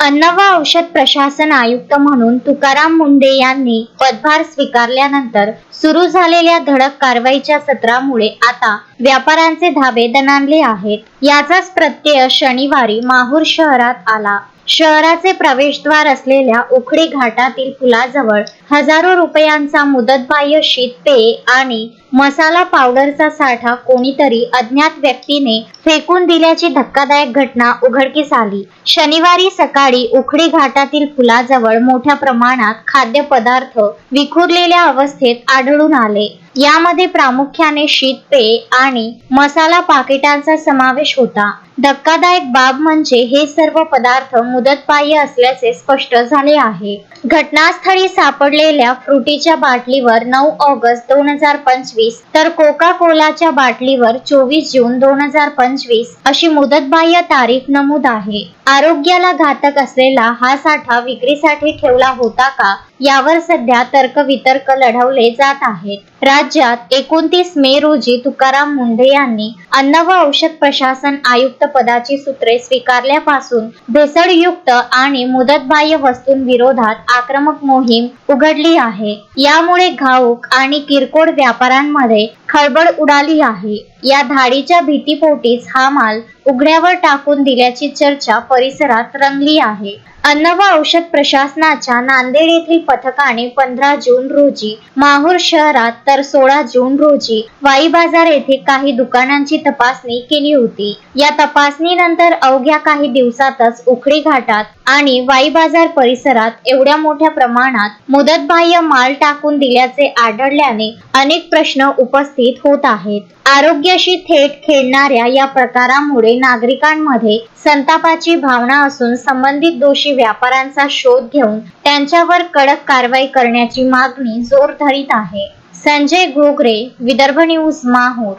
अन्न व औषध प्रशासन आयुक्त म्हणून तुकाराम मुंढे यांनी पदभार स्वीकारल्यानंतर सुरू झालेल्या धडक कारवाईच्या सत्रामुळे आता व्यापाऱ्यांचे धाबे दणाणले आहेत. याचाच प्रत्यय शनिवारी माहूर शहरात आला. शहराचे प्रवेशद्वार असलेल्या उखडी घाटातील पुलाजवळ हजारो रुपयांचा मुदतबाह्य शीत पेय आणि मसाला पावडरचा साठा कोणीतरी अज्ञात व्यक्तीने फेकून दिल्याची धक्कादायक घटना उघडकीस आली. शनिवारी सकाळी उखडी घाटातील पुलाजवळ मोठ्या प्रमाणात खाद्यपदार्थ विखुरलेल्या अवस्थेत आढळून आले. यामध्ये प्रामुख्याने शीत पेय आणि मसाला पाकिटांचा समावेश होता. धक्कादायक बाब म्हणजे हे सर्व पदार्थ मुदतबाह्य असल्याचे स्पष्ट झाले आहे. घटनास्थळी सापडलेल्या फ्रुटीच्या बाटलीवर 9 ऑगस्ट 2025 तर कोका कोलाच्या बाटलीवर 24 जून 2025 अशी मुदतबाह्य तारीख नमूद आहे. आरोग्याला घातक असलेला हा साठा विक्रीसाठी ठेवला होता का, यावर सध्या तर्कवितर्क लढवले जात आहेत. राज्यात 29 मे रोजी तुकाराम मुंढे यांनी अन्न व औषध प्रशासन आयुक्त पदाची सूत्रे स्वीकारल्यापासून भेसळयुक्त आणि मुदतबाह्य वस्तूंविरोधात आक्रमक मोहीम उघडली आहे. यामुळे घाऊक आणि किरकोळ व्यापाऱ्यांमध्ये खळबळ उडाली आहे. या धाडीच्या भीतीपोटीच हा माल उघड्यावर टाकून दिल्याची चर्चा परिसरात रंगली आहे. अन्न व औषध प्रशासनाच्या नांदेड येथील पथकाने 15 जून रोजी माहूर शहरात तर 16 जून रोजी वाई बाजार येथे काही दुकानांची तपासणी केली होती. या तपासणीनंतर अवघ्या काही दिवसातच उखडी घाटात आणि वाई बाजार परिसरात एवढ्या मोठ्या प्रमाणात मुदतबाह्य माल टाकून दिल्याचे आढळल्याने अनेक प्रश्न उपस्थित होत आहेत. आरोग्याशी थेट खेळणाऱ्या या प्रकारामुळे नागरिकांमध्ये संतापाची भावना असून संबंधित दोषी व्यापाऱ्यांचा शोध घेऊन त्यांच्यावर कडक कारवाई करण्याची मागणी जोर धरीत आहे. संजय घोगरे, विदर्भ न्यूज, माहूर.